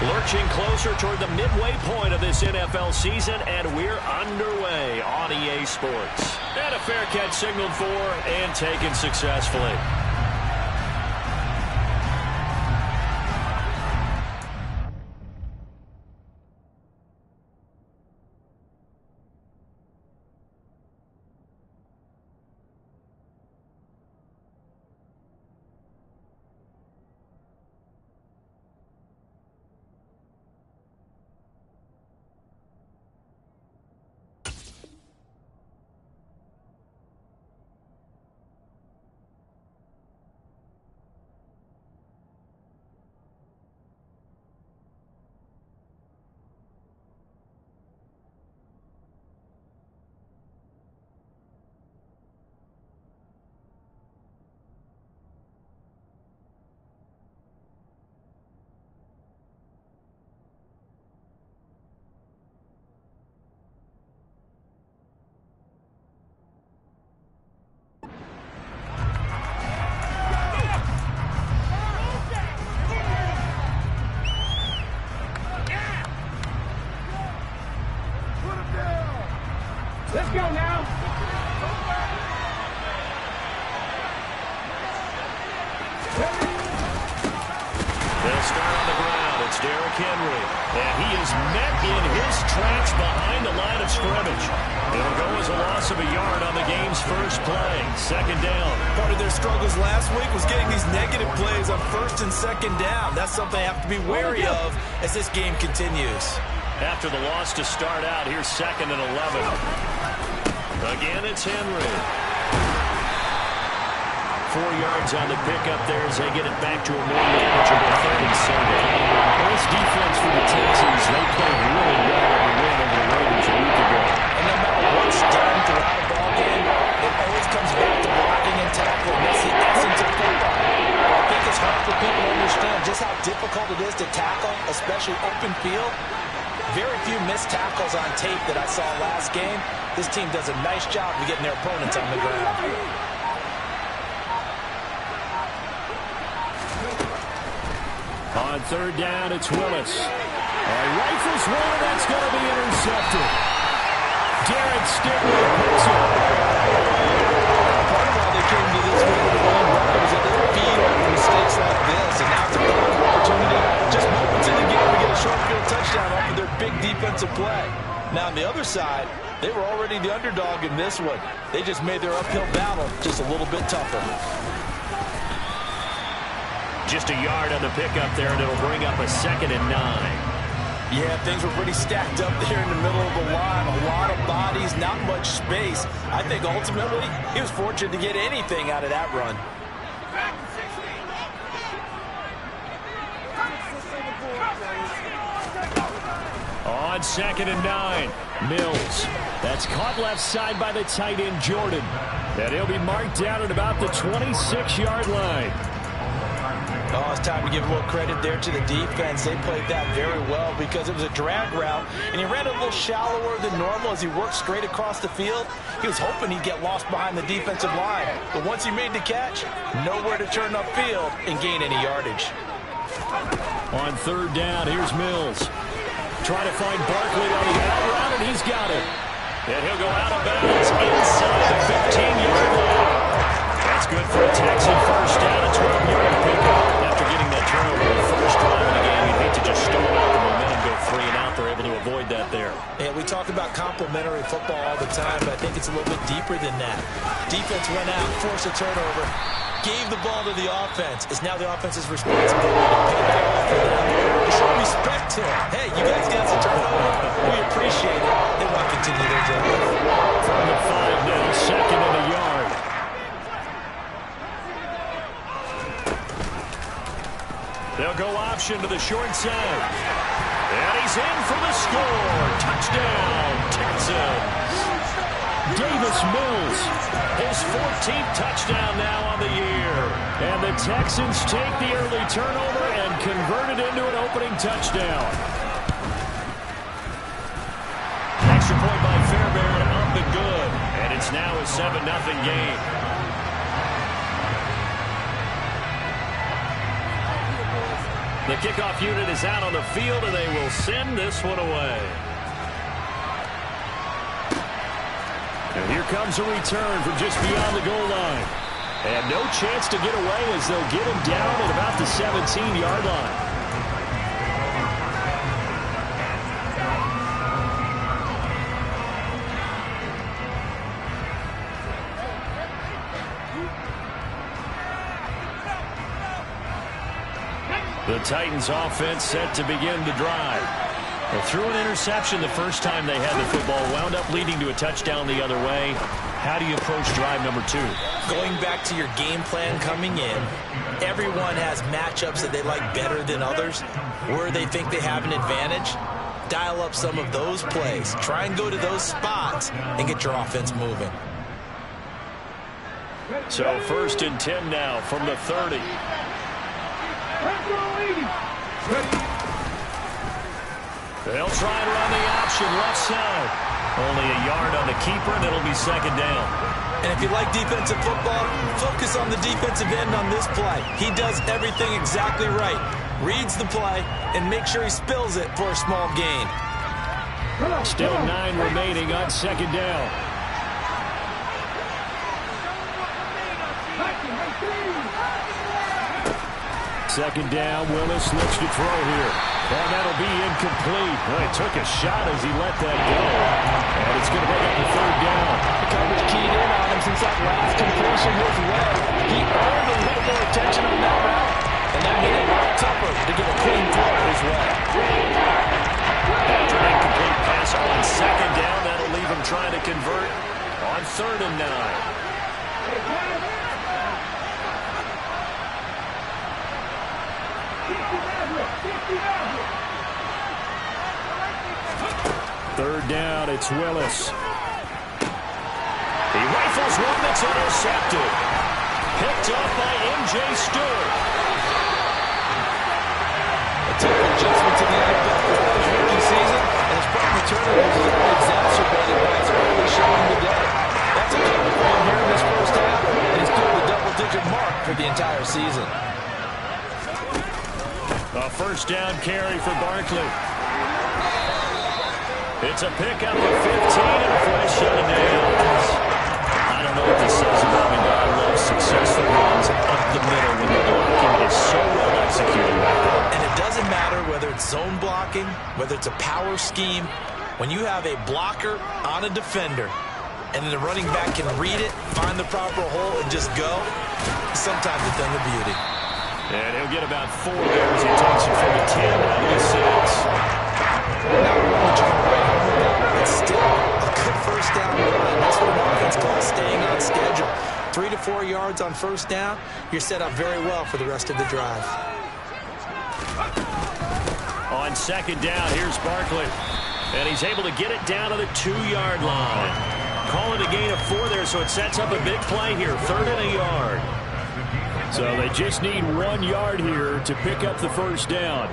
Lurching closer toward the midway point of this NFL season, and we're underway on EA Sports. And a fair catch signaled for and taken successfully. Let's go now. They'll start on the ground. It's Derrick Henry. And he is met in his tracks behind the line of scrimmage. It'll go as a loss of a yard on the game's first play. Second down. Part of their struggles last week was getting these negative plays on first and second down. That's something they have to be wary of as this game continues. After the loss to start out, here's 2nd and 11. Again, it's Henry. 4 yards on the pickup there as they get it back to a more manageable 3rd and 7. This defense for the Texans, they played really well in the win over the Raiders a week ago. And no matter what's done throughout a ball game, it always comes back to blocking and tackling. That's the essence of football. I think it's hard for people to understand just how difficult it is to tackle, especially open field. Very few missed tackles on tape that I saw last game. This team does a nice job of getting their opponents on the ground. On 3rd down, it's Willis. Rifles one, that's going to be intercepted. Derek Stingley picks it. Part of why they came to this week with a winning record is that they feed off mistakes like this, and now it's a golden opportunity, just moments in the game, to get a short field touchdown off of their big defensive play. Now on the other side, they were already the underdog in this one. They just made their uphill battle just a little bit tougher. Just a yard on the pickup there, and it'll bring up a 2nd and 9. Yeah, things were pretty stacked up there in the middle of the line. A lot of bodies, not much space. I think ultimately he was fortunate to get anything out of that run. On 2nd and 9, Mills. That's caught left side by the tight end, Jordan. And he'll be marked down at about the 26-yard line. Oh, it's time to give a little credit there to the defense. They played that very well because it was a drag route, and he ran a little shallower than normal as he worked straight across the field. He was hoping he'd get lost behind the defensive line, but once he made the catch, nowhere to turn upfield and gain any yardage. On 3rd down, here's Mills. Trying to find Barkley on the out route, and he's got it. And he'll go out of bounds inside the 15-yard line. That's good for a Texan first down, a 12-yard pickup. After getting that turnover the first drive in the game, you'd hate to just stall out the momentum, go 3 and out. They're able to avoid that there. And we talk about complementary football all the time, but I think it's a little bit deeper than that. Defense went out, forced a turnover, gave the ball to the offense. It's now the offense's responsibility to pay that off for them. To show respect to it. Hey, you guys got the turnover. We appreciate it. They want to continue their drive. From the 5 now, 2nd and a yard. They'll go option to the short side. And he's in for the score. Touchdown, Texans. Davis Mills, his 14th touchdown now on the year. And the Texans take the early turnover and convert it into an opening touchdown. Extra point by Fairbairn, up and good. And it's now a 7-0 game. The kickoff unit is out on the field, and they will send this one away. And here comes a return from just beyond the goal line. And no chance to get away as they'll get him down at about the 17-yard line. The Titans offense set to begin the drive. Well, threw an interception the first time they had the football, wound up leading to a touchdown the other way. How do you approach drive number 2? Going back to your game plan coming in, everyone has matchups that they like better than others, where they think they have an advantage. Dial up some of those plays. Try and go to those spots and get your offense moving. So 1st and 10 now from the 30. They'll try and run the option left side. Only a yard on the keeper, and it'll be 2nd down. And if you like defensive football, focus on the defensive end on this play. He does everything exactly right. Reads the play and make sure he spills it for a small gain. Still 9 remaining on 2nd down. Second down, Willis looks to throw here. And that'll be incomplete. Well, he took a shot as he let that go. And it's going to bring up the 3rd down. The coverage keyed in on him since that last completion his way. He earned a little more attention on that route. And that made it a lot tougher to get a clean throw his way. After an incomplete pass on 2nd down, that'll leave him trying to convert on 3rd and 9. Third down, it's Willis. He rifles one that's intercepted. Picked up by M.J. Stewart. A tough adjustment to the NFL for his rookie season, and his problem turnovers is only exacerbated by his early showing today. That's a tough for him here in this first half, and he's through the double-digit mark for the entire season. A 1st down carry for Barkley. It's a pickup of 15 and a fresh set of downs. I don't know what this says about me, but I love successful runs up the middle when the blocking is so well executed like that. And it doesn't matter whether it's zone blocking, whether it's a power scheme. When you have a blocker on a defender, and then the running back can read it, find the proper hole, and just go, sometimes it's done the beauty. And he'll get about 4 there as he takes it from the 10 down to the 6. Not what you're going to write home about. It's still a good 1st down run. That's what an offense calls staying on schedule. 3 to 4 yards on 1st down, you're set up very well for the rest of the drive. On 2nd down, here's Barkley. And he's able to get it down to the 2-yard line. Call it a gain of 4 there, so it sets up a big play here. 3rd and a yard. So they just need 1 yard here to pick up the 1st down.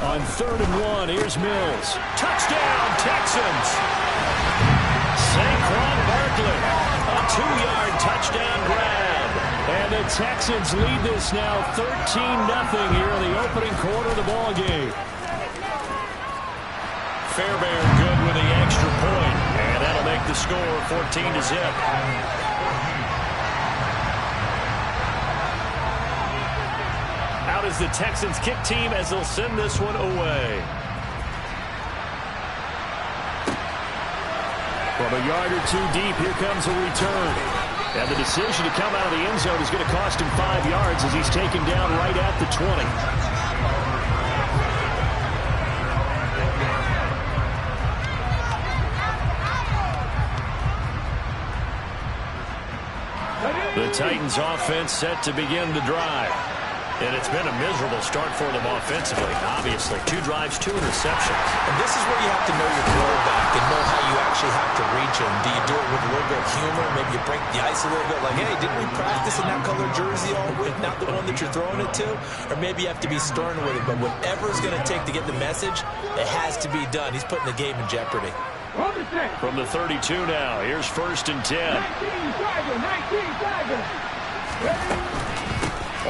On 3rd and 1, here's Mills. Touchdown, Texans! Saquon Barkley, a 2-yard touchdown grab. And the Texans lead this now 13-0 here in the opening quarter of the ball game. Fairbairn good with the extra point, and that'll make the score 14-0. Out is the Texans kick team as they'll send this one away. From a yard or 2 deep, here comes a return. And the decision to come out of the end zone is going to cost him 5 yards as he's taken down right at the 20. The Titans offense set to begin the drive. And it's been a miserable start for them offensively, obviously. 2 drives, 2 interceptions. And this is where you have to know your quarterback and know how you actually have to reach him. Do you do it with a little bit of humor? Maybe you break the ice a little bit like, hey, didn't we practice in that color jersey all week, not the one that you're throwing it to? Or maybe you have to be stern with it. But whatever it's going to take to get the message, it has to be done. He's putting the game in jeopardy. From the 32 now, here's 1st and 10.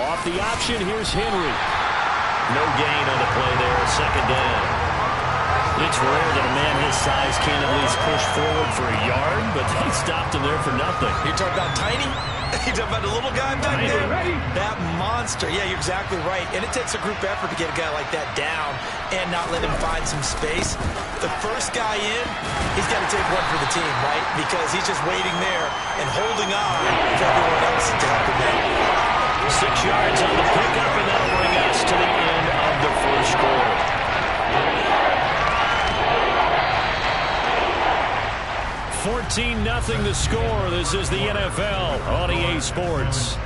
Off the option, here's Henry. No gain on the play there, second down. It's rare that a man his size can't at least push forward for a yard, but they stopped him there for nothing. You're talking about tiny? You're talking about the little guy back there? That monster. Yeah, you're exactly right. And it takes a group effort to get a guy like that down and not let him find some space. The first guy in, he's got to take one for the team, right? Because he's just waiting there and holding on for everyone else to help him out. 6 yards on the pickup, and that'll bring us to the end of the first quarter. $14-0 the score. This is the NFL on EA Sports.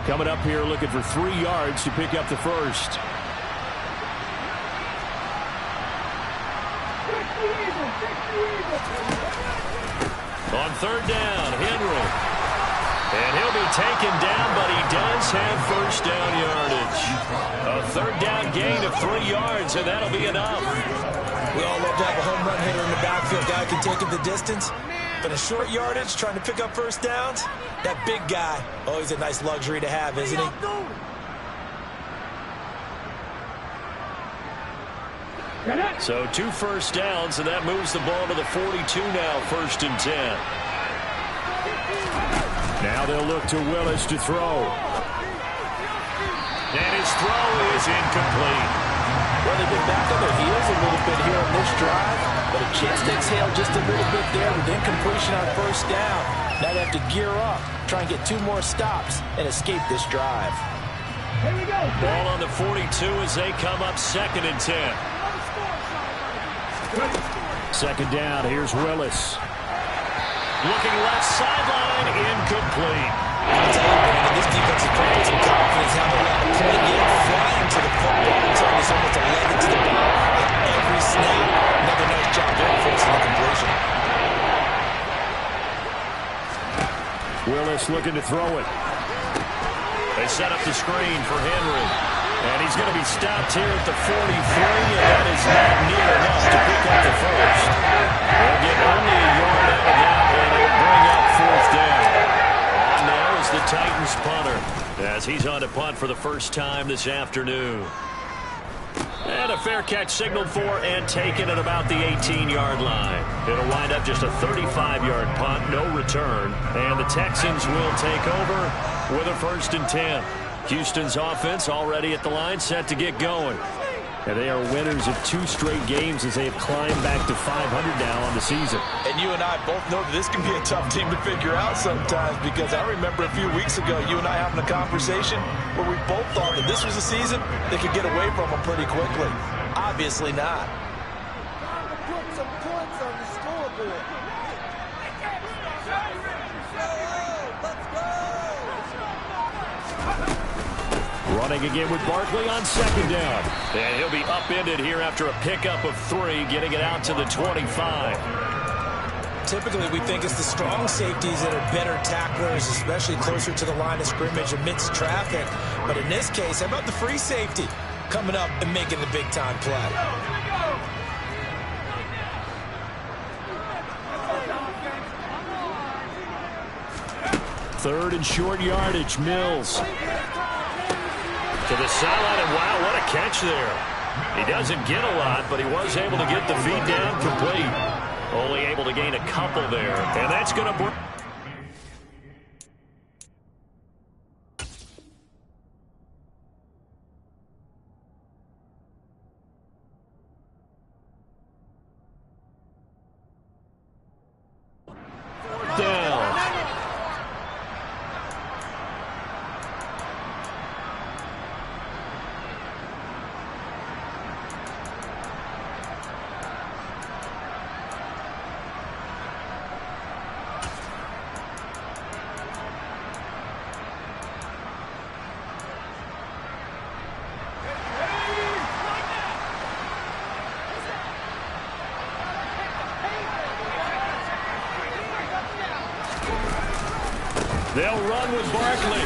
Coming up here looking for 3 yards to pick up the first. On third down, Henry. And he'll be taken down, but he does have first down yardage. A third down gain of 3 yards, and that'll be enough. We all love to have a home run hitter in the backfield. Guy can take it the distance. But a short yardage, trying to pick up first downs, that big guy, always a nice luxury to have, isn't he? So 2 first downs, and that moves the ball to the 42 now, 1st and 10. Now they'll look to Willis to throw. And his throw is incomplete. Well, they've been back on their heels a little bit here on this drive, but a chance to exhale just a little bit there with incompletion on first down. Now they have to gear up, try and get 2 more stops, and escape this drive. Here we go. Ball on the 42 as they come up 2nd and 10. Second down, here's Willis. Looking left sideline, incomplete. I'll tell you, man, this defense is playing some confidence, haven't allowed a play yet, flying to the football until he's almost 11 to the ball. Every snap, another nice job there forcing the completion. Willis looking to throw it. They set up the screen for Henry. And he's going to be stopped here at the 43, and that is not near enough to pick up the first. They'll get only a yard out of that, and it'll bring up 4th down. And now is the Titans punter, as he's on to punt for the first time this afternoon. And a fair catch signaled for and taken at about the 18-yard line. It'll wind up just a 35-yard punt, no return. And the Texans will take over with a 1st and 10. Houston's offense already at the line, set to get going. And they are winners of 2 straight games as they have climbed back to 500 now on the season. And you and I both know that this can be a tough team to figure out sometimes, because I remember a few weeks ago you and I having a conversation where we both thought that this was a season they could get away from them pretty quickly. Obviously not. Time to put some points on the scoreboard. Let's go. Running again with Barkley on 2nd down. And he'll be upended here after a pickup of 3, getting it out to the 25. Typically, we think it's the strong safeties that are better tacklers, especially closer to the line of scrimmage amidst traffic. But in this case, how about the free safety coming up and making the big-time play? 3rd and short yardage, Mills. To the sideline, and wow, what a catch there. He doesn't get a lot, but he was able to get the feed down complete. Only able to gain a couple there, and that's going to bring... down. They'll run with Barkley.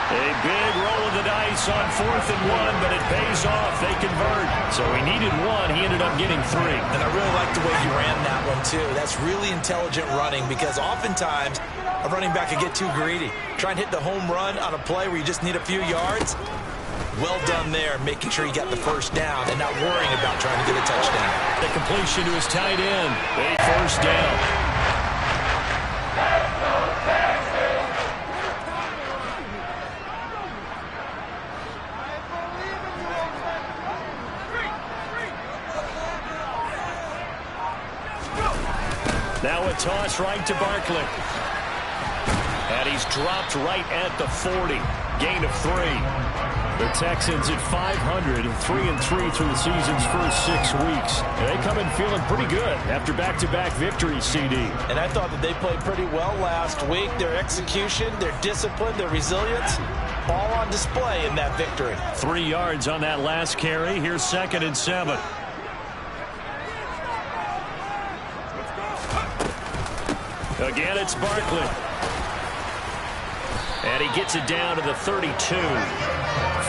A big roll of the dice on 4th and 1, but it pays off. They convert. So he needed 1. He ended up getting 3. And I really like the way he ran that one, too. That's really intelligent running because oftentimes a running back could get too greedy. Try and hit the home run on a play where you just need a few yards. Well done there, making sure he got the first down and not worrying about trying to get a touchdown. The completion to his tight end. A first down. Now a toss right to Barkley. And he's dropped right at the 40. Gain of 3. The Texans at 500 and 3-3 through the season's first 6 weeks. And they come in feeling pretty good after back-to-back victories, CD. And I thought that they played pretty well last week. Their execution, their discipline, their resilience, all on display in that victory. 3 yards on that last carry. Here's 2nd and 7. Again, it's Barkley. And he gets it down to the 32.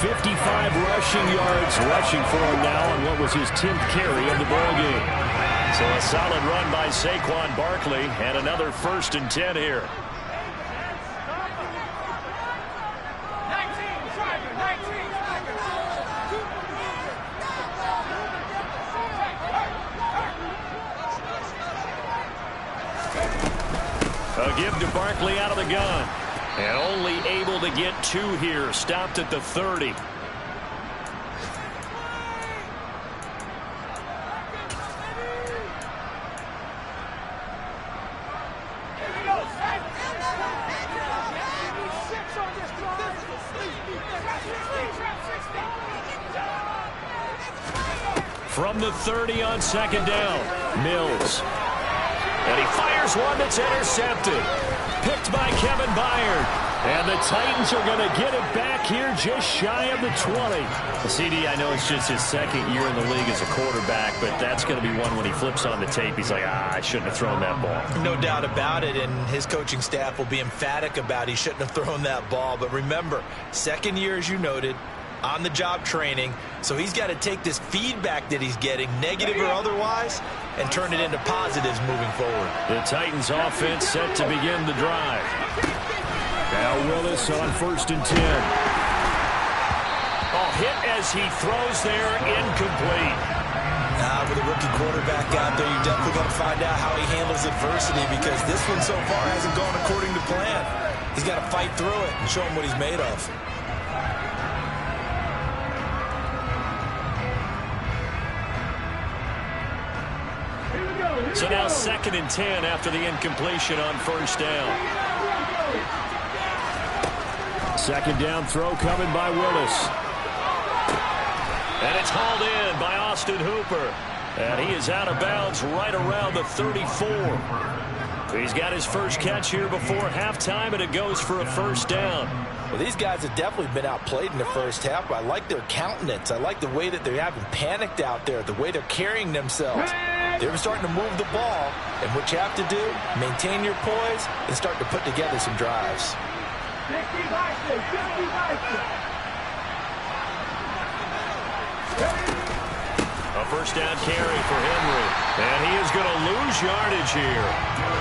55 rushing yards rushing for him now on what was his 10th carry of the ballgame. So a solid run by Saquon Barkley and another 1st and 10 here. A give to Barkley out of the gun. And only able to get 2 here. Stopped at the 30. From the 30 on 2nd down, Mills. And he fires one that's intercepted. Picked by Kevin Byard. And the Titans are going to get it back here just shy of the 20. CD, I know it's just his 2nd year in the league as a quarterback, but that's going to be one when he flips on the tape. He's like, I shouldn't have thrown that ball. No doubt about it, and his coaching staff will be emphatic about he shouldn't have thrown that ball. But remember, 2nd year, as you noted, on-the-job training, so he's got to take this feedback that he's getting, negative or otherwise, and turn it into positives moving forward. The Titans offense set to begin the drive. Now Willis on 1st and 10. Hit as he throws there, incomplete. With a rookie quarterback out there, you definitely got to find out how he handles adversity because this one so far hasn't gone according to plan. He's got to fight through it and show him what he's made of. So now 2nd and 10 after the incompletion on 1st down. 2nd down throw coming by Willis. And it's hauled in by Austin Hooper. And he is out of bounds right around the 34. He's got his first catch here before halftime, and it goes for a 1st down. Well, these guys have definitely been outplayed in the first half, but I like their countenance. I like the way that they haven't panicked out there, the way they're carrying themselves. They're starting to move the ball, and what you have to do, maintain your poise and start to put together some drives. A 1st down carry for Henry, and he is going to lose yardage here.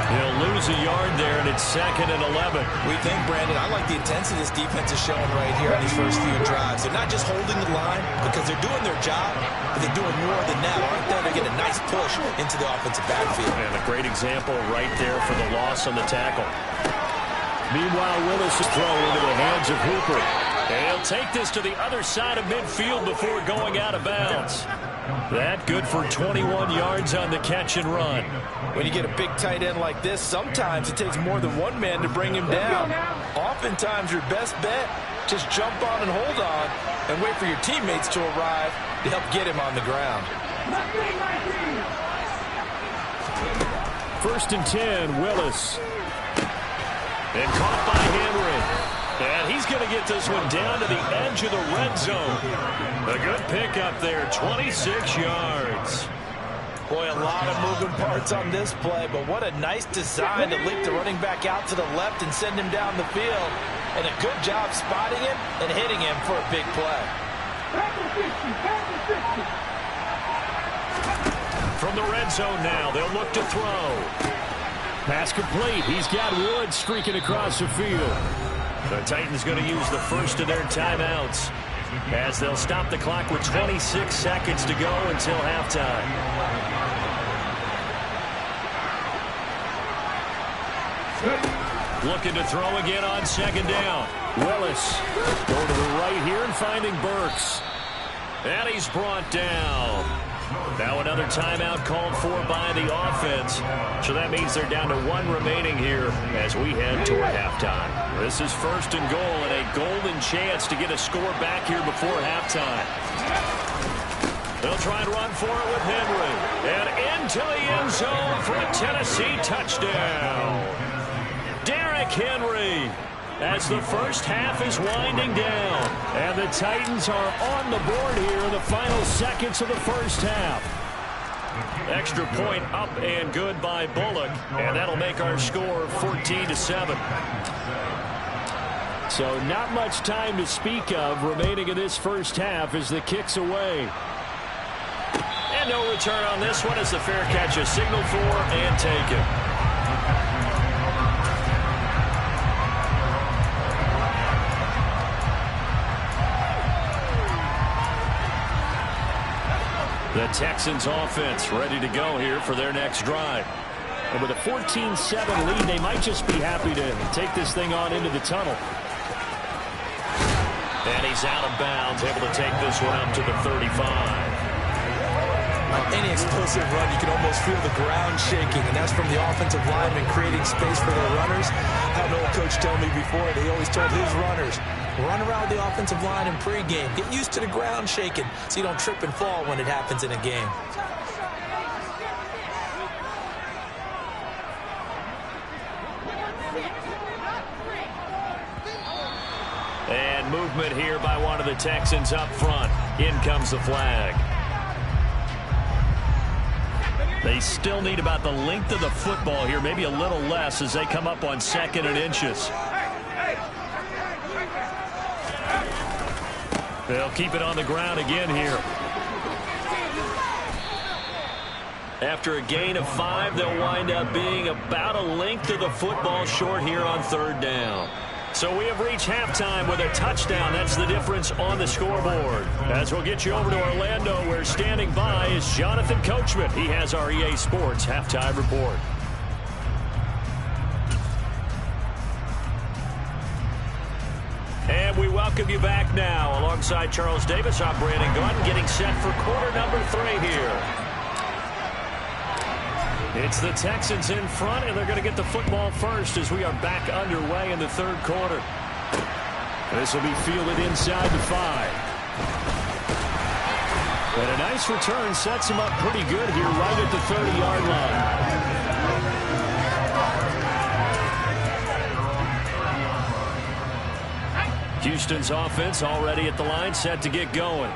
He'll lose a yard there, and it's 2nd and 11. We think, Brandon, I like the intensity this defense is showing right here on these first few drives. They're not just holding the line because they're doing their job, but they're doing more than that, aren't they? They're getting a nice push into the offensive backfield. And a great example right there for the loss on the tackle. Meanwhile, Willis is thrown into the hands of Hooper. And he'll take this to the other side of midfield before going out of bounds. That good for 21 yards on the catch and run. When you get a big tight end like this, sometimes it takes more than one man to bring him down. Oftentimes, your best bet, just jump on and hold on and wait for your teammates to arrive to help get him on the ground. 1st and 10, Willis. And caught by Henry. And he's going to get this one down to the edge of the red zone. A good pickup there, 26 yards. Boy, a lot of moving parts on this play, but what a nice design to link the running back out to the left and send him down the field. And a good job spotting him and hitting him for a big play. From the red zone now, they'll look to throw. Pass complete. He's got Woods streaking across the field. The Titans going to use the first of their timeouts as they'll stop the clock with 26 seconds to go until halftime. Looking to throw again on second down. Willis going to the right here and finding Burks. And he's brought down. Now another timeout called for by the offense. So that means they're down to one remaining here as we head toward halftime. This is first and goal and a golden chance to get a score back here before halftime. They'll try and run for it with Henry. And into the end zone for a Tennessee touchdown. Derrick Henry, as the first half is winding down. And the Titans are on the board here in the final seconds of the first half. Extra point up and good by Bullock. And that'll make our score 14-7. So not much time to speak of remaining in this first half as the kick's away. And no return on this one as the fair catch is signaled for and taken. The Texans offense ready to go here for their next drive. And with a 14-7 lead, they might just be happy to take this thing on into the tunnel. And he's out of bounds, able to take this one up to the 35. Any explosive run, you can almost feel the ground shaking, and that's from the offensive linemen creating space for their runners. I had an old coach tell me before, they always told his runners, run around the offensive line in pregame. Get used to the ground shaking so you don't trip and fall when it happens in a game. And movement here by one of the Texans up front. In comes the flag. They still need about the length of the football here, maybe a little less as they come up on 2nd and inches. They'll keep it on the ground again here. After a gain of 5, they'll wind up being about a length of the football short here on 3rd down. So we have reached halftime with a touchdown. That's the difference on the scoreboard. As we'll get you over to Orlando, where standing by is Jonathan Coachman. He has our EA Sports halftime report. And we welcome you back now. Alongside Charles Davis, I'm Brandon Gunn, getting set for quarter number 3 here. It's the Texans in front, and they're going to get the football first as we are back underway in the 3rd quarter. This will be fielded inside the 5. And a nice return sets him up pretty good here right at the 30-yard line. Houston's offense already at the line, set to get going.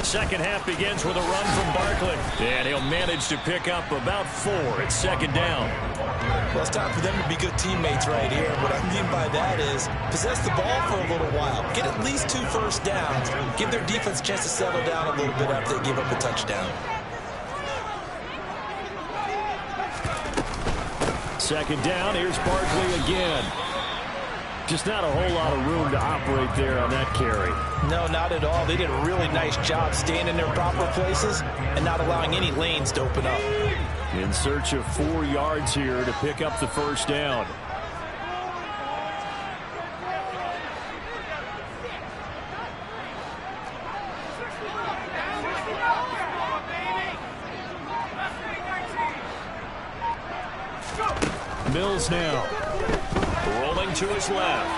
Second half begins with a run from Barkley. And he'll manage to pick up about 4 at 2nd down. Well, it's time for them to be good teammates right here. What I mean by that is possess the ball for a little while. Get at least 2 first downs. Give their defense a chance to settle down a little bit after they give up a touchdown. 2nd down. Here's Barkley again. Just not a whole lot of room to operate there on that carry. No, not at all. They did a really nice job staying in their proper places and not allowing any lanes to open up. In search of 4 yards here to pick up the first down. Mills now. Rolling to his left.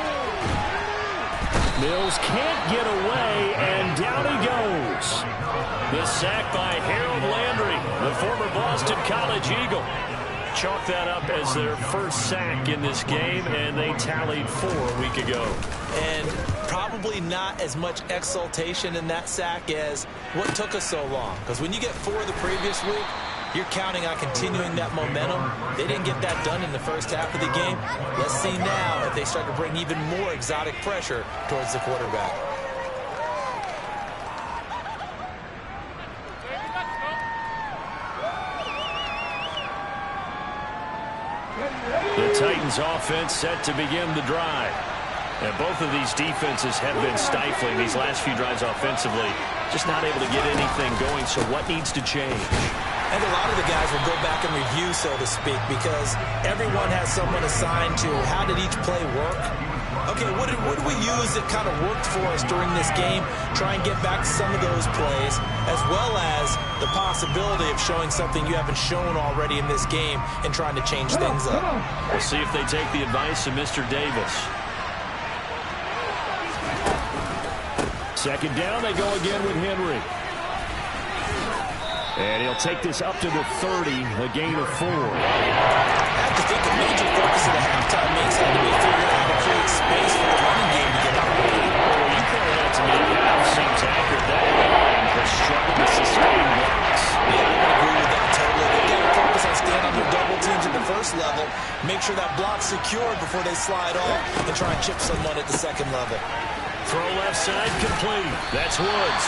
Mills can't get away, and down he goes. The sack by Harold Landry, the former Boston College Eagle. Chalk that up as their first sack in this game, and they tallied 4 a week ago. And probably not as much exultation in that sack as what took us so long. Because when you get 4 the previous week, you're counting on continuing that momentum. They didn't get that done in the first half of the game. Let's see now if they start to bring even more exotic pressure towards the quarterback. The Titans offense set to begin the drive. And both of these defenses have been stifling these last few drives offensively. Just not able to get anything going, so what needs to change? And a lot of the guys will go back and review, so to speak, because everyone has someone assigned to how did each play work. Okay, what did we use that kind of worked for us during this game? Try and get back some of those plays, as well as the possibility of showing something you haven't shown already in this game and trying to change things up. We'll see if they take the advice of Mr. Davis. Second down, they go again with Henry. And he'll take this up to the 30, a gain of 4. I have to think the major focus of the halftime makes had to be figuring out how to create space for the running game to get operated. Well, you call that to me, half seems accurate. That line has struggled to sustain blocks. Yeah, I would agree with that totally. They've got to focus on staying on their double teams at the first level, make sure that block's secured before they slide off, and try and chip someone at the second level. Throw left side complete. That's Woods.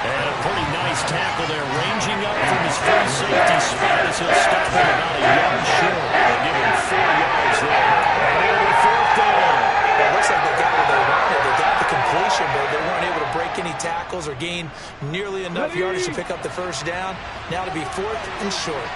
And a pretty nice tackle there, ranging up from his free safety spot as he'll stop him about a yard short. They'll give him 4 yards there. And here with 4th down. It looks like they got what they wanted. They got the completion, but they weren't able to break any tackles or gain nearly enough yardage to pick up the first down. Now to be 4th and short.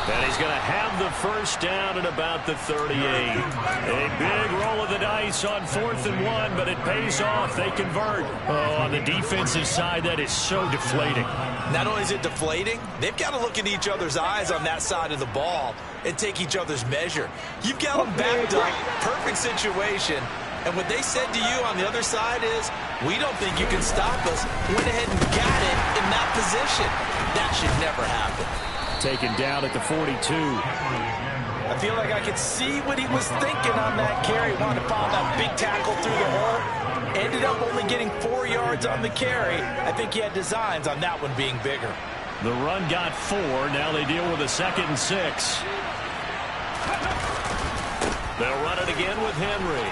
And he's going to have the first down at about the 38. A big roll of the dice on 4th and 1, but it pays off. They convert. Oh, on the defensive side, that is so deflating. Not only is it deflating, they've got to look in each other's eyes on that side of the ball and take each other's measure. You've got them backed up, perfect situation, and what they said to you on the other side is, we don't think you can stop us. Went ahead and got it in that position. That should never happen. Taken down at the 42. I feel like I could see what he was thinking on that carry. Wanted to follow that big tackle through the hole. Ended up only getting 4 yards on the carry. I think he had designs on that one being bigger. The run got 4. Now they deal with a 2nd and 6. They'll run it again with Henry.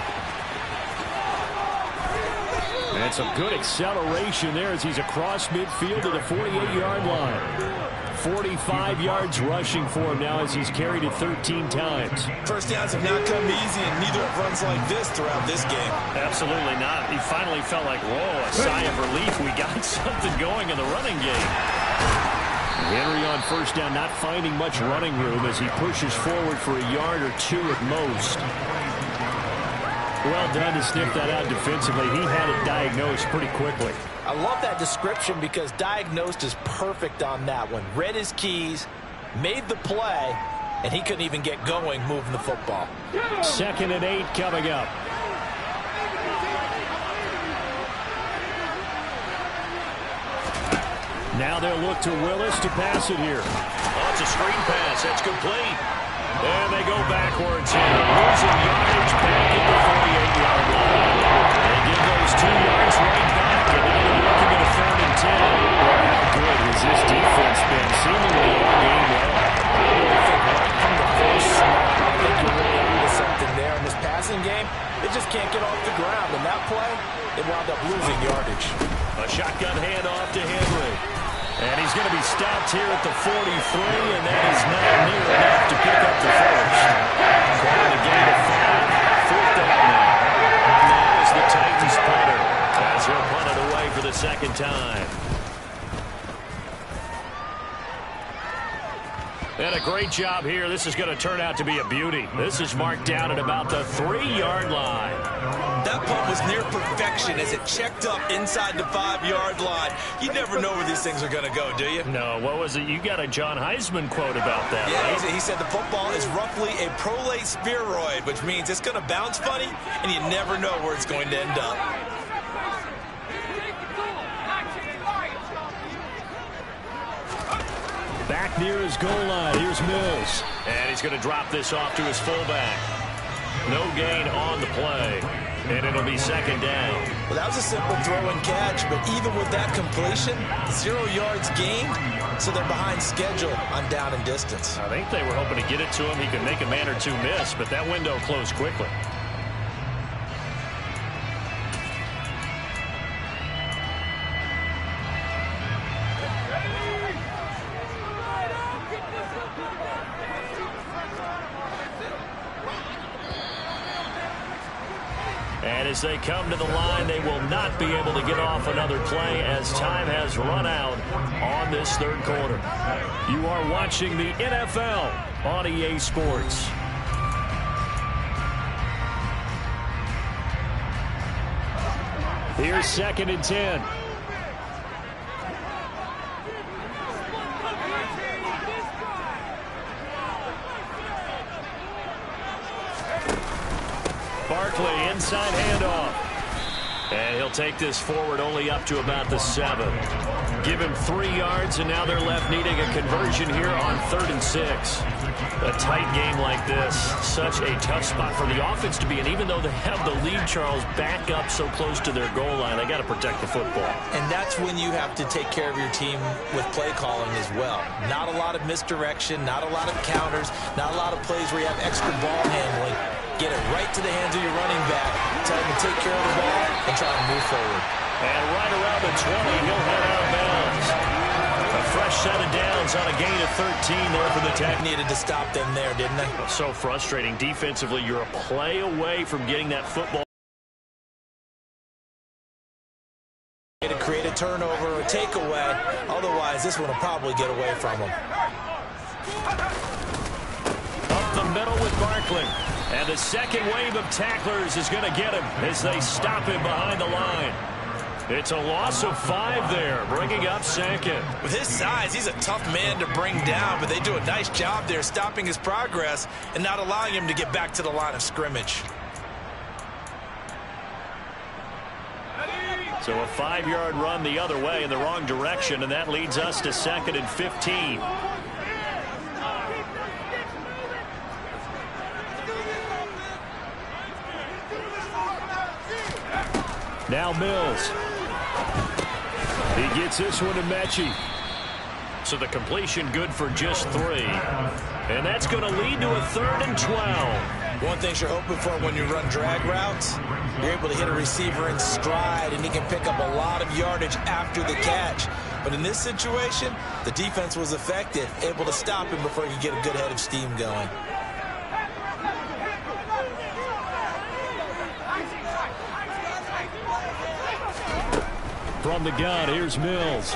And some good acceleration there as he's across midfield to the 48-yard line. 45 yards rushing for him now as he's carried it 13 times. First downs have not come easy, and neither have runs like this throughout this game. Absolutely not. He finally felt like, whoa, a sigh of relief. We got something going in the running game. Henry on first down, not finding much running room as he pushes forward for a yard or 2 at most. Well done to sniff that out defensively. He had it diagnosed pretty quickly. I love that description because diagnosed is perfect on that one. Read his keys, made the play, and he couldn't even get going moving the football. 2nd and 8 coming up. Now they'll look to Willis to pass it here. Oh, it's a screen pass. That's complete. And they go backwards here. Losing yardage back at the 48-yard line. They give those 2 yards right back, and now they're looking at a 3rd and 10. Well, how good has this defense been? Seemingly all game long. I really think right from the first snap, I think you're really onto something there in this passing game. They just can't get off the ground. In that play, they wound up losing yardage. A shotgun handoff to Henry. And he's going to be stopped here at the 43, and that is not near enough to pick up the first. Calling a gain of 5. 4th down now. Now is the Titans punter as he'll punt it away for the 2nd time. And a great job here. This is going to turn out to be a beauty. This is marked down at about the 3-yard line. That punt was near perfection as it checked up inside the 5-yard line. You never know where these things are going to go, do you? No, what was it? You got a John Heisman quote about that, yeah, right? He said the football is roughly a prolate spheroid, which means it's going to bounce funny, and you never know where it's going to end up. Back near his goal line. Here's Mills. And he's going to drop this off to his fullback. No gain on the play. And it'll be second down. Well, that was a simple throw and catch, but even with that completion, 0 yards gained, so they're behind schedule on down and distance. I think they were hoping to get it to him. He could make a man or two miss, but that window closed quickly. And as they come to the line, they will not be able to get off another play as time has run out on this third quarter. You are watching the NFL on EA Sports. Here's 2nd and 10. Barkley, inside handoff. And he'll take this forward only up to about the 7. Give him 3 yards, and now they're left needing a conversion here on 3rd and 6. A tight game like this, such a tough spot for the offense to be in. Even though they have the lead, Charles, back up so close to their goal line, they got to protect the football. And that's when you have to take care of your team with play calling as well. Not a lot of misdirection, not a lot of counters, not a lot of plays where you have extra ball handling. Get it right to the hands of your running back, tell him to take care of the ball, and try to move forward. And right around the 20, he'll head out of bounds. A fresh set of downs on a gain of 13 there for the Texans. Needed to stop them there, didn't they? So frustrating. Defensively, you're a play away from getting that football. To create a turnover or takeaway. Otherwise, this one will probably get away from them. Up the middle with Barkley. And the second wave of tacklers is going to get him as they stop him behind the line. It's a loss of 5 there, bringing up 2nd. With his size, he's a tough man to bring down, but they do a nice job there stopping his progress and not allowing him to get back to the line of scrimmage. So a 5-yard run the other way in the wrong direction, and that leads us to 2nd and 15. Now Mills. He gets this one to Mechie. So the completion good for just 3. And that's going to lead to a 3rd and 12. One thing you're hoping for when you run drag routes, you're able to hit a receiver in stride, and he can pick up a lot of yardage after the catch. But in this situation, the defense was effective, able to stop him before he could get a good head of steam going. From the gun, here's Mills.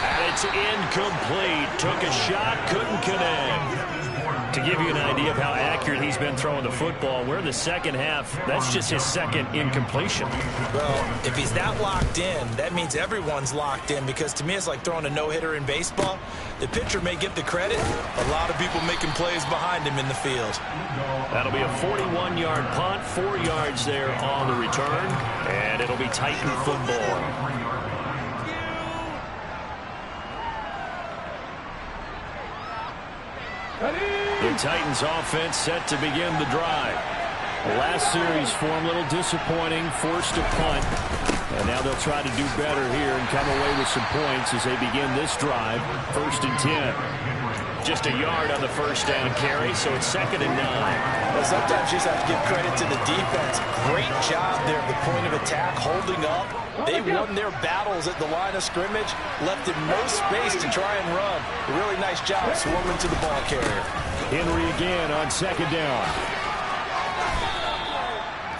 And it's incomplete. Took a shot, couldn't connect. To give you an idea of how accurate he's been throwing the football, we're in the second half. That's just his 2nd incompletion. Well, if he's that locked in, that means everyone's locked in, because to me it's like throwing a no-hitter in baseball. The pitcher may get the credit, a lot of people making plays behind him in the field. That'll be a 41-yard punt, 4 yards there on the return, and it'll be Titan football. The Titans offense set to begin the drive. The last series for them, a little disappointing, forced a punt. And now they'll try to do better here and come away with some points as they begin this drive. 1st and 10. Just a yard on the first down carry, so it's 2nd and 9. Well, sometimes you just have to give credit to the defense. Great job there at the point of attack, holding up. They won their battles at the line of scrimmage, left him no space to try and run. A really nice job swarming to the ball carrier. Henry again on 2nd down.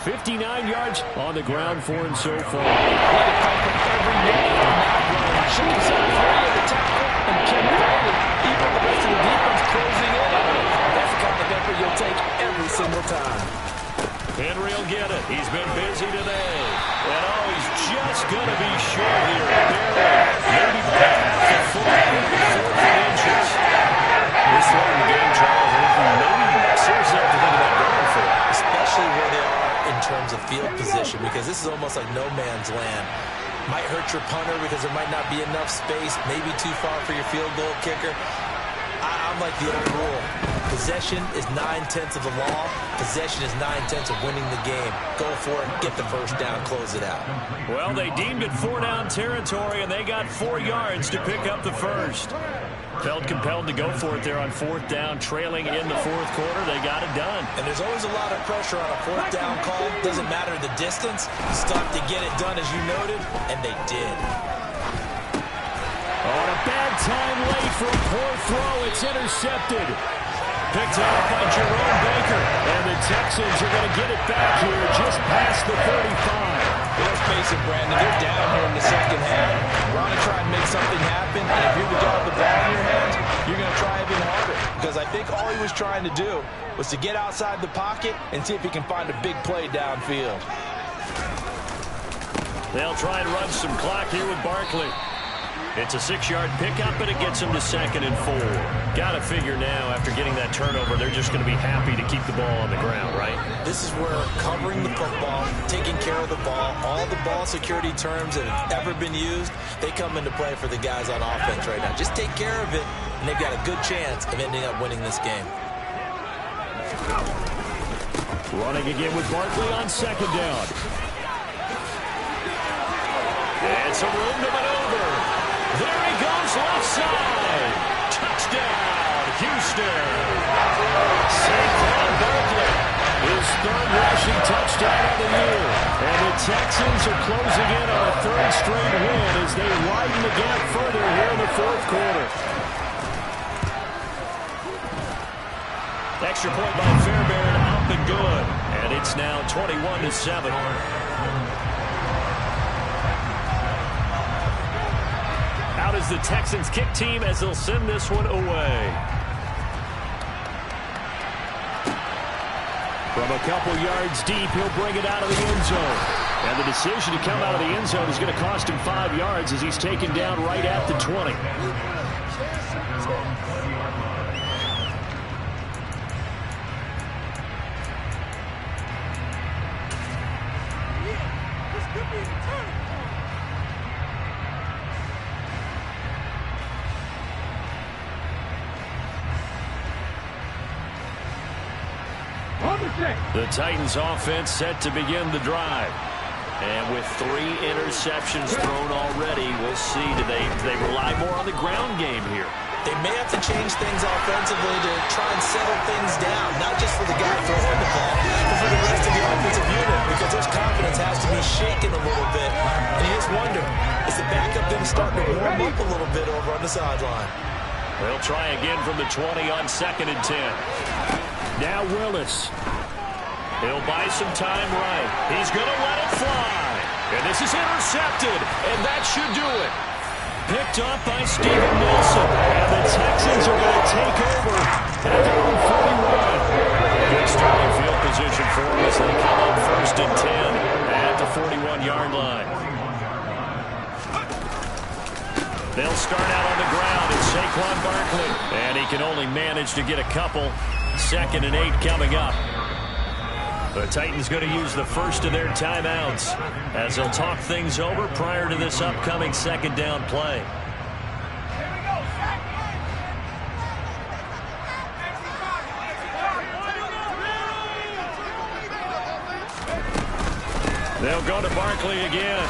59 yards on the ground for him so far. Let it come from every man on that run. Shoot himself free of the tackle and kept going. Even the rest of the defense closing in on him. That's the kind of effort you'll take every single time. Henry will get it. He's been busy today. And he's just going to be short here. Maybe half a foot, 4 inches. This late in the game, Charles, I think maybe seriously have to think about going for it. Especially where they are in terms of field position, because this is almost like no man's land. Might hurt your punter because there might not be enough space, maybe too far for your field goal kicker. I'm like the old rule. Possession is 9/10 of the law. Possession is 9/10 of winning the game. Go for it, get the first down, close it out. Well, they deemed it 4-down territory, and they got 4 yards to pick up the first. Felt compelled to go for it there on 4th down, trailing in the 4th quarter. They got it done. And there's always a lot of pressure on a 4th down call. Doesn't matter the distance. Stuff to get it done, as you noted, and they did. On a bad time late for a poor throw. It's intercepted. Picked out by Jerome Baker. And the Texans are going to get it back here just past the 35. Let's face it, Brandon, they're down here in the second half. You want to try and make something happen, and if you're the guy with the ball in your hands, you're going to try even harder. Because I think all he was trying to do was to get outside the pocket and see if he can find a big play downfield. They'll try and run some clock here with Barkley. It's a 6-yard pickup, but it gets them to 2nd and 4. Got to figure now, after getting that turnover, they're just going to be happy to keep the ball on the ground, right? This is where covering the football, taking care of the ball, all the ball security terms that have ever been used, they come into play for the guys on offense right now. Just take care of it, and they've got a good chance of ending up winning this game. Running again with Barkley on 2nd down. It's a room to maneuver. There he goes, left side. Touchdown, Houston. Saquon Barkley, his 3rd rushing touchdown of the year. And the Texans are closing in on a 3rd straight win as they widen the gap further here in the 4th quarter. Extra point by Fairbairn, up and good. And it's now 21-7. Out is the Texans kick team as they'll send this one away. From a couple yards deep, he'll bring it out of the end zone. And the decision to come out of the end zone is going to cost him 5 yards as he's taken down right at the 20. The Titans offense set to begin the drive. And with 3 interceptions thrown already, we'll see, do they rely more on the ground game here? They may have to change things offensively to try and settle things down, not just for the guy throwing the ball, but for the rest of the offensive unit, because their confidence has to be shaken a little bit. And you just wonder, is the backup going to start to warm up a little bit over on the sideline? They'll try again from the 20 on 2nd and 10. Now Willis. He'll buy some time right. He's going to let it fly. And this is intercepted. And that should do it. Picked up by Steven Nelson. And the Texans are going to take over at their own 41. Good starting field position for them as they come up 1st and 10 at the 41-yard line. They'll start out on the ground. It's Saquon Barkley. And he can only manage to get a couple. 2nd and 8 coming up. The Titans going to use the first of their timeouts as they'll talk things over prior to this upcoming 2nd down play. They'll go to Barkley again.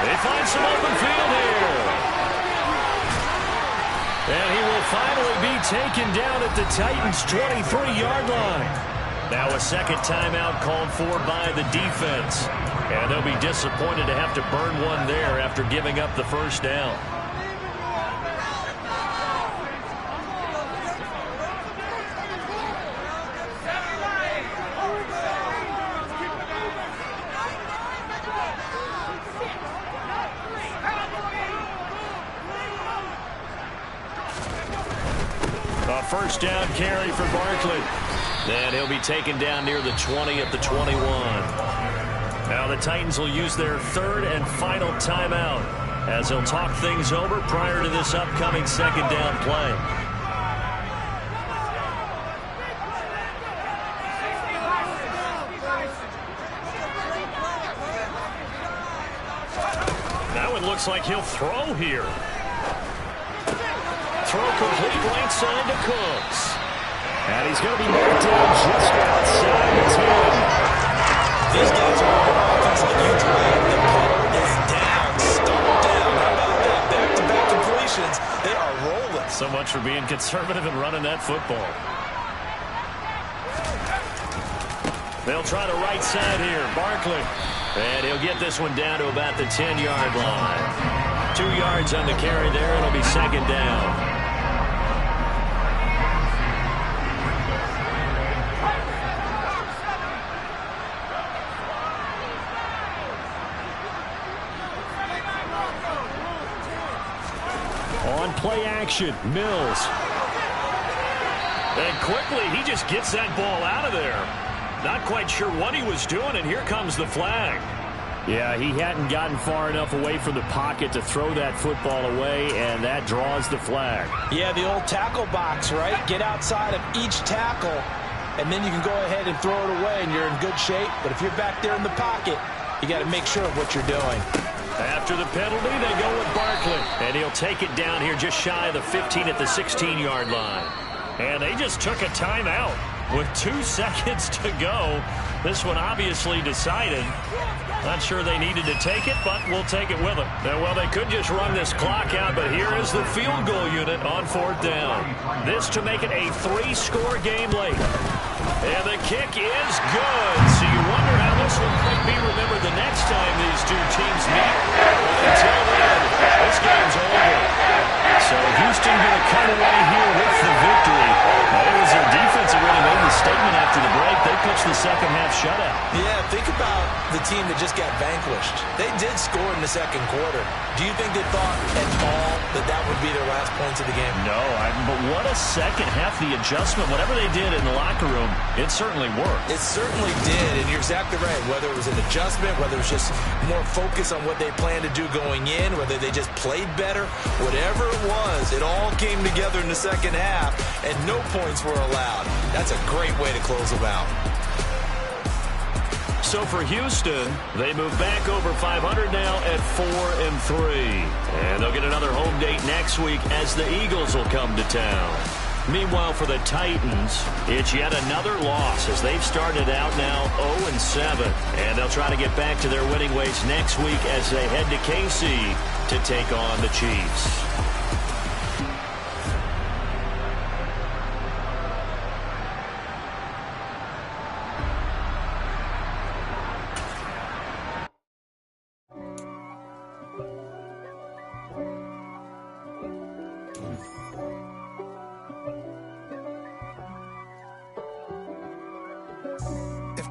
They find some open field here. And he will finally be taken down at the Titans' 23-yard line. Now a 2nd timeout called for by the defense. And they'll be disappointed to have to burn one there after giving up the 1st down. A 1st down carry for Barkley. And he'll be taken down near the 20 at the 21. Now the Titans will use their 3rd and final timeout as they'll talk things over prior to this upcoming 2nd down play. looks like he'll throw here. Throw complete right side to Cooks. And he's going to be knocked down just outside the 10. These guys are on offense like you dream. The pedal is down, stomp down. How about that? Back-to-back completions. They are rolling. So much for being conservative and running that football. They'll try the right side here. Barkley. And he'll get this one down to about the 10-yard line. 2 yards on the carry there. It'll be second down. On play action, Mills. And quickly, he just gets that ball out of there. Not quite sure what he was doing, and here comes the flag. Yeah, he hadn't gotten far enough away from the pocket to throw that football away, and that draws the flag. Yeah, the old tackle box, right? Get outside of each tackle, and then you can go ahead and throw it away, and you're in good shape. But if you're back there in the pocket, you got to make sure of what you're doing. After the penalty, they go with Barkley. And he'll take it down here just shy of the 15 at the 16-yard line. And they just took a timeout with 2 seconds to go. This one obviously decided. Not sure they needed to take it, but we'll take it with them. Well, they could just run this clock out, but here is the field goal unit on 4th down. This to make it a 3-score game late. And the kick is good. So you wonder how this one might be remembered the next time these two teams meet. But until then, this game's over. So Houston going to come away here with the victory. It was their defense that really made the statement after the break. They pitched the second half shutout. Yeah, think about the team that just got vanquished. They did score in the second quarter. Do you think they thought at all that that would be their last points of the game? No, but what a second half. The adjustment, whatever they did in the locker room, it certainly worked. It certainly did, and you're exactly right. Whether it was an adjustment, whether it was just more focus on what they planned to do going in, whether they just played better, whatever it was, it all came together in the second half, and no points were allowed. That's a great way to close them out. So for Houston, they move back over 500 now at 4-3. And they'll get another home date next week as the Eagles will come to town. Meanwhile, for the Titans, it's yet another loss as they've started out now 0-7. And they'll try to get back to their winning ways next week as they head to KC to take on the Chiefs.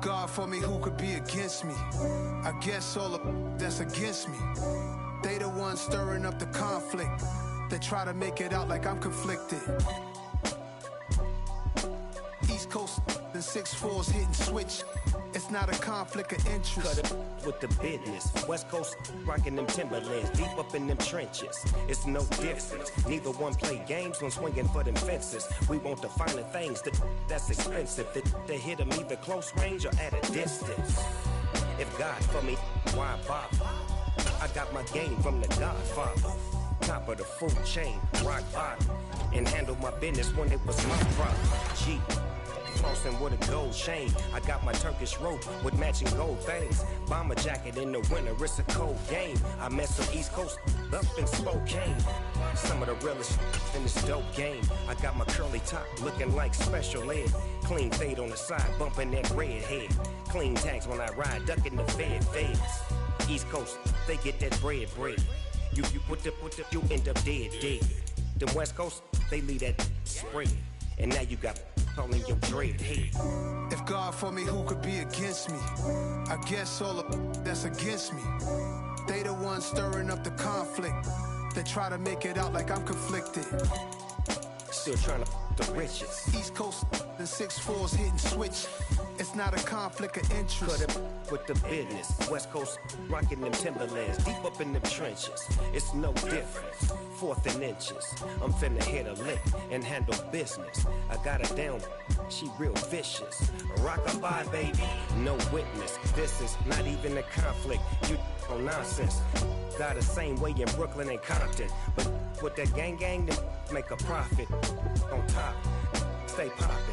God for me, who could be against me? I guess all of that's against me. They the ones stirring up the conflict. They try to make it out like I'm conflicted. East Coast and 6'4s hitting switch. It's not a conflict of interest. Cut it with the business. West Coast rocking them Timberlands, deep up in them trenches. It's no difference. Neither one play games when swinging for them fences. We want the finer things that's expensive. They hit them either close range or at a distance. If God for me, why bother? I got my game from the Godfather. Top of the food chain, rock bottom. And handle my business when it was my problem. G. Flossing with a gold chain. I got my Turkish rope with matching gold things. Bomber jacket in the winter, it's a cold game. I met some East Coast up in Spokane. Some of the realest in this dope game. I got my curly top looking like special ed. Clean fade on the side, bumping that red head. Clean tags when I ride, ducking the feds. East Coast, they get that bread. You put the, you end up dead. Them West Coast, they leave that spread. And now you got calling your dread head. If God for me, who could be against me? I guess all of that's against me. They the ones stirring up the conflict. They try to make it out like I'm conflicted. Still trying to the riches. East Coast and 6'4s hitting switch. It's not a conflict of interest. Cut up with the business. West Coast rocking them Timberlands, deep up in them trenches. It's no difference. Fourth and inches. I'm finna hit a lick and handle business. I got her down, she real vicious. Rock-a-bye, baby, no witness. This is not even a conflict. You on nonsense. Got the same way in Brooklyn and Compton. But with that gang, then make a profit on top. Stay poppin'.